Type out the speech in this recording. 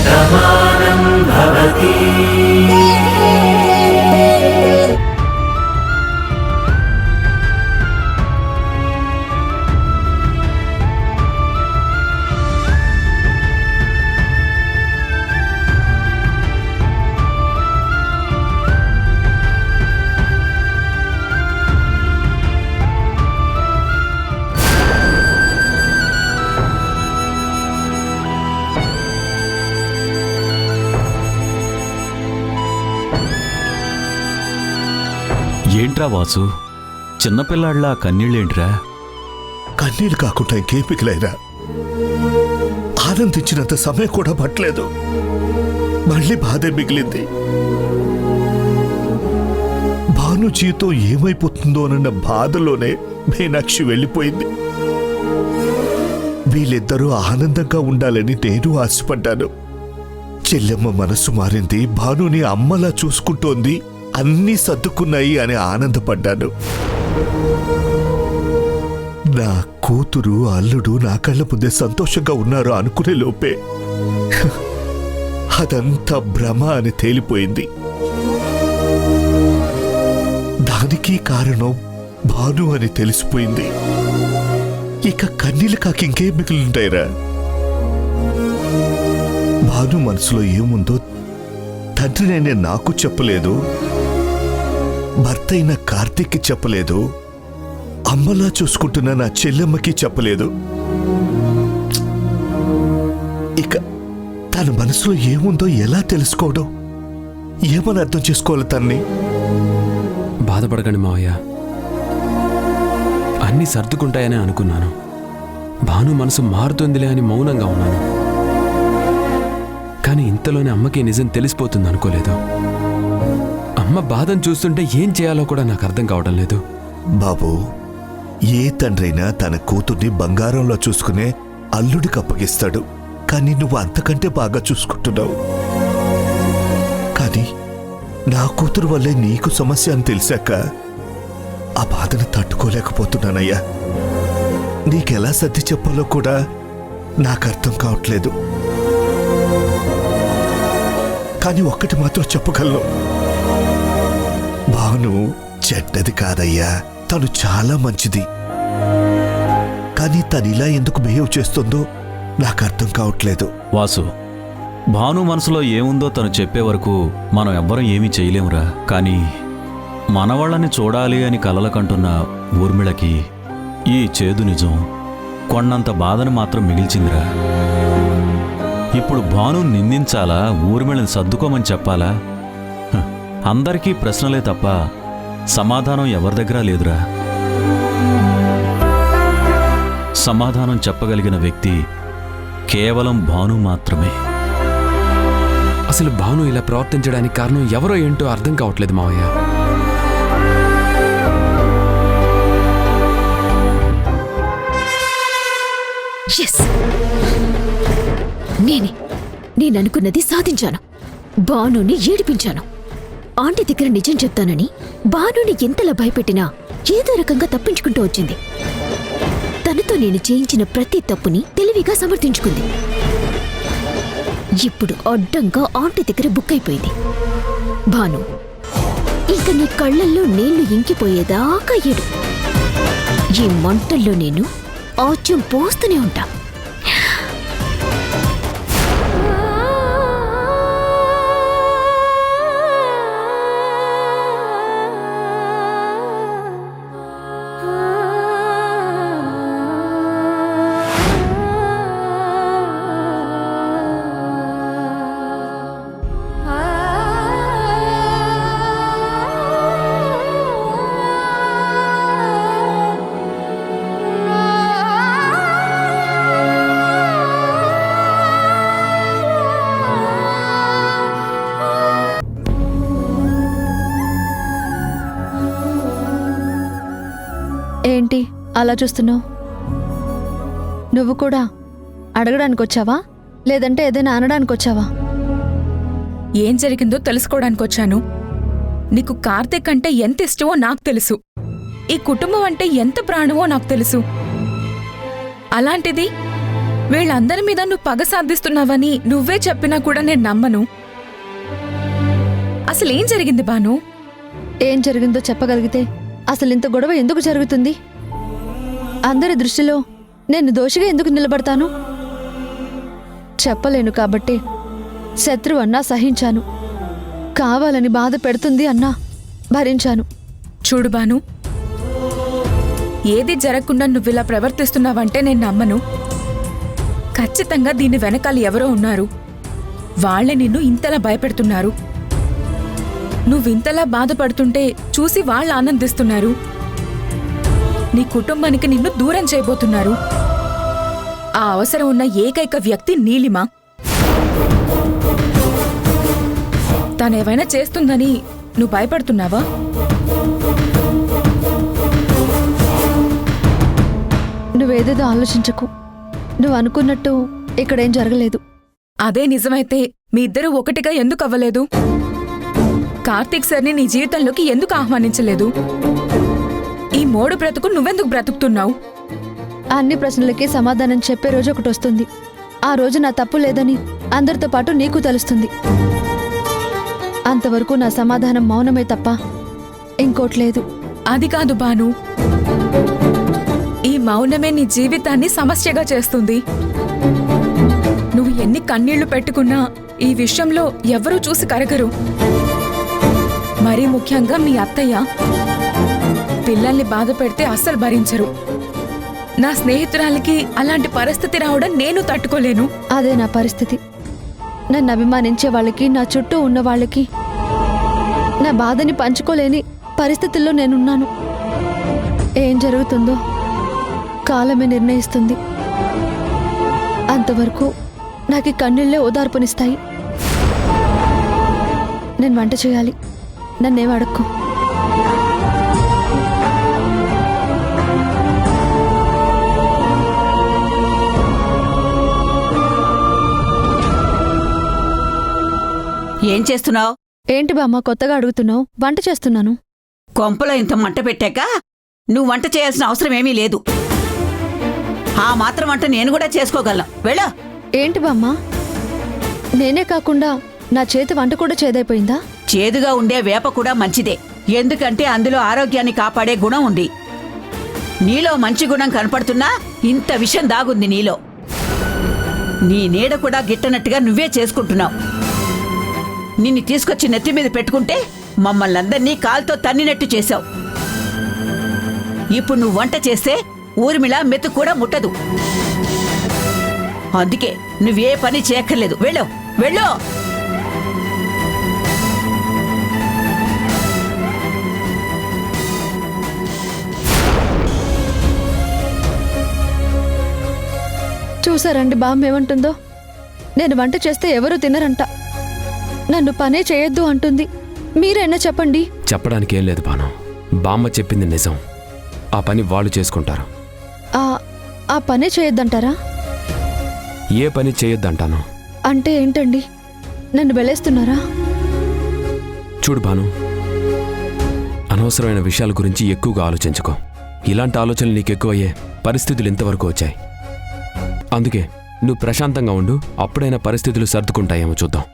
శతమానం భవతి. ఏంట్రా వాసు, చిన్నపిల్లాళ్ళ కన్నీళ్ళేంట్రా? కన్నీళ్ళు కాకుండా ఇంకేపికలైనా ఆనందించినంత సమయం కూడా పట్టలేదు. మళ్ళీ బాధే మిగిలింది. భాను జీవితం ఏమైపోతుందోనన్న బాధలోనే మీనాక్షి వెళ్ళిపోయింది. వీళ్ళిద్దరూ ఆనందంగా ఉండాలని నేను ఆశపడ్డాను. చెల్లెమ్మ మనసు మారింది, భానుని అమ్మలా చూసుకుంటోంది, అన్నీ సర్దుకున్నాయి అని ఆనందపడ్డాను. నా కూతురు అల్లుడు నా కళ్ళ ముందే సంతోషంగా ఉన్నారు అనుకునే లోపే అదంతా భ్రమ అని తేలిపోయింది. దానికి కారణం భాను అని తెలిసిపోయింది. ఇక కన్నీళ్ళు కాక ఇంకేం మిగిలింటాయిరా? భాను మనసులో ఏముందో తండ్రినైనా నాకు చెప్పలేదు, భర్త అయిన కార్తీక్కి చెప్పలేదు, అమ్మలా చూసుకుంటున్న నా చెల్లెమ్మకి చెప్పలేదు. ఇక తన మనసులో ఏముందో ఎలా తెలుసుకోవడం? ఏమని అర్థం చేసుకోవాలి తన్ని? బాధపడకండి మావయ్య, అన్నీ సర్దుకుంటాయని అనుకున్నాను. భాను మనసు మారుతుందిలే అని మౌనంగా ఉన్నాను. కానీ ఇంతలోనే అమ్మకి నిజం తెలిసిపోతుంది అనుకోలేదు. అమ్మ బాధను చూస్తుంటే ఏం చేయాలో కూడా నాకు అర్థం కావడం లేదు. బాబు, ఏ తండ్రైనా తన కూతుర్ని బంగారంలో చూసుకునే అల్లుడికి అప్పగిస్తాడు. కానీ నువ్వు అంతకంటే బాగా చూసుకుంటున్నావు. కానీ నా కూతురు వల్లే నీకు సమస్య అని తెలిసాక ఆ బాధను తట్టుకోలేకపోతున్నానయ్యా. నీకెలా సర్ది చెప్పాలో కూడా నాకు అర్థం కావట్లేదు. కానీ ఒక్కటి మాత్రం చెప్పగలను, భాను చెడ్డది కాదయ్యా, తను చాలా మంచిది. కానీ తను ఇలా ఎందుకు బిహేవ్ చేస్తుందో నాకు అర్థం కావట్లేదు. వాసు, భాను మనసులో ఏముందో తను చెప్పే వరకు మనం ఎవ్వరం ఏమీ చేయలేమురా. కానీ మనవాళ్ళని చూడాలి అని కలలకంటున్న ఊర్మిళకి ఈ చేదు నిజం కొన్నంత బాధను మాత్రం మిగిల్చిందిరా. ఇప్పుడు భాను నిందించాలా, ఊర్మిళని సర్దుకోమని చెప్పాలా? అందరికీ ప్రశ్నలే తప్ప సమాధానం ఎవరి దగ్గర లేదురా. సమాధానం చెప్పగలిగిన వ్యక్తి కేవలం భాను మాత్రమే. అసలు భాను ఇలా ప్రవర్తించడానికి కారణం ఎవరో ఏంటో అర్థం కావట్లేదు మావయ్య. నేననుకున్నది సాధించాను. భానుని ఏడిపించాను. ఆంటీ దగ్గర నిజం చెప్తానని భానుని ఎంతలా భయపెట్టినా ఏదో రకంగా తప్పించుకుంటూ వచ్చింది. తనతో నేను చేయించిన ప్రతి తప్పుని తెలివిగా సమర్థించుకుంది. ఇప్పుడు అడ్డంగా ఆంటీ దగ్గర బుక్ అయిపోయింది. భాను, ఇంక నీ కళ్ళల్లో నీళ్లు ఇంకిపోయేదాకా ఏడు. ఈ మంటల్లో నేను ఆచ్యం పోస్తూనే ఉంటా. ఏంటి అలా చూస్తున్నావు? నువ్వు కూడా అడగడానికి వచ్చావా, లేదంటే ఏదైనా అనడానికి వచ్చావా? ఏం జరిగిందో తెలుసుకోవడానికి వచ్చాను. నీకు కార్తీక్ అంటే ఎంత ఇష్టమో నాకు తెలుసు. ఈ కుటుంబం అంటే ఎంత ప్రాణమో నాకు తెలుసు. అలాంటిది వీళ్ళందరి మీద నువ్వు పగ సాధిస్తున్నావని నువ్వే చెప్పినా కూడా నేను నమ్మను. అసలేం జరిగింది బాను? ఏం జరిగిందో చెప్పగలిగితే అసలు ఇంత గొడవ ఎందుకు జరుగుతుంది? అందరి దృష్టిలో నేను దోషిగా ఎందుకు నిలబడతాను? చెప్పలేను కాబట్టి శత్రువు అన్నా సహించాను, కావాలని బాధ పెడుతుంది అన్నా భరించాను. చూడు బాను, ఏది జరగకుండా నువ్విలా ప్రవర్తిస్తున్నావంటే నేను నమ్మను. ఖచ్చితంగా దీని వెనకాల ఎవరో ఉన్నారు. వాళ్ళే నిన్ను ఇంతలా భయపెడుతున్నారు. నువ్వింతలా బాధపడుతుంటే చూసి వాళ్ళు ఆనందిస్తున్నారు. నీ కుటుంబానికి నిన్ను దూరం చేయబోతున్నారు. ఆ అవసరం ఉన్న ఏకైక వ్యక్తి నీలిమ. తనేమైనా చేస్తుందని నువ్వు భయపడుతున్నావా? నువ్వేదేదో ఆలోచించకు. నువ్వు అనుకున్నట్టు ఇక్కడేం జరగలేదు. అదే నిజమైతే మీ ఇద్దరూ ఒకటిగా ఎందుకు అవ్వలేదు? కార్తీక్ సార్ని నీ జీవితంలోకి ఎందుకు ఆహ్వానించలేదు? ఈ మోడు బ్రతుకు నువ్వెందుకు బ్రతుకుతున్నావు? అన్ని ప్రశ్నలకి సమాధానం చెప్పే రోజు ఒకటి వస్తుంది. ఆ రోజు నా తప్పు లేదని అందరితో పాటు నీకు తెలుస్తుంది. అంతవరకు నా సమాధానం మౌనమే తప్ప ఇంకోట్లేదు. అది కాదు బాను, ఈ మౌనమే నీ జీవితాన్ని సమస్యగా చేస్తుంది. నువ్వు ఎన్ని కన్నీళ్లు పెట్టుకున్నా ఈ విషయంలో ఎవరూ చూసి కరగరు. మరీ ముఖ్యంగా మీ అత్తయ్య పిల్లల్ని బాధ పెడితే అస్సలు భరించరు. నా స్నేహితురాలికి అలాంటి పరిస్థితి రావడం నేను తట్టుకోలేను. అదే నా పరిస్థితి. నన్ను అభిమానించే వాళ్ళకి, నా చుట్టూ ఉన్న వాళ్ళకి నా బాధని పంచుకోలేని పరిస్థితుల్లో నేనున్నాను. ఏం జరుగుతుందో కాలమే నిర్ణయిస్తుంది. అంతవరకు నాకు ఈ కన్నీళ్లే ఓదార్పునిస్తాయి. నేను వంట చేయాలి. నన్నేం అడక్కు. ఏం చేస్తున్నావు? ఏంటి బామ్మ కొత్తగా అడుగుతున్నావు? వంట చేస్తున్నాను. కొంపలో ఇంత మంట పెట్టాక నువ్వు వంట చేయాల్సిన అవసరం ఏమీ లేదు. ఆ మాత్రం వంట నేను కూడా చేసుకోగలను. వెళ్ళా. ఏంటి బామ్మ, నేనే కాకుండా నా చేతి వంట కూడా చేదైపోయిందా? చేదుగా ఉండే వేప కూడా మంచిదే. ఎందుకంటే అందులో ఆరోగ్యాన్ని కాపాడే గుణం ఉంది. నీలో మంచి గుణం కనపడుతున్నా ఇంత విషయం దాగుంది నీలో. నీ నీడ కూడా గిట్టనట్టుగా నువ్వే చేసుకుంటున్నావు. నిన్ను తీసుకొచ్చి నెత్తి మీద పెట్టుకుంటే మమ్మల్ని అందరినీ కాల్తో తన్నినట్టు చేశావు. ఇప్పుడు నువ్వు వంట చేస్తే ఊర్మిళ మెత్తు కూడా ముట్టదు. అందుకే నువ్వే పని చేయక్కర్లేదు. వెళ్ళు, వెళ్ళు. చూసారండి బామ్మ ఏమంటుందో? నేను వంట చేస్తే ఎవరూ తినరంట. నన్ను పనే చేయొద్దు అంటుంది. మీరైనా చెప్పండి. చెప్పడానికి ఏం లేదు బాను. బామ్మ చెప్పింది నిజం. ఆ పని వాళ్ళు చేసుకుంటారు. ఆ పనే చేయొద్దంటారా? ఏ పని చేయొద్దంటాను? అంటే ఏంటండి? నన్ను వెలేస్తున్నారా? చూడు బాను, అనవసరమైన విషయాల గురించి ఎక్కువగా ఆలోచించుకో. ఇలాంటి ఆలోచనలు నీకు ఎక్కువయ్యే పరిస్థితులు ఇంతవరకు వచ్చాయి. అందుకే నువ్వు ప్రశాంతంగా ఉండు. అప్పుడైనా పరిస్థితులు సర్దుకుంటాయేమో చూద్దాం.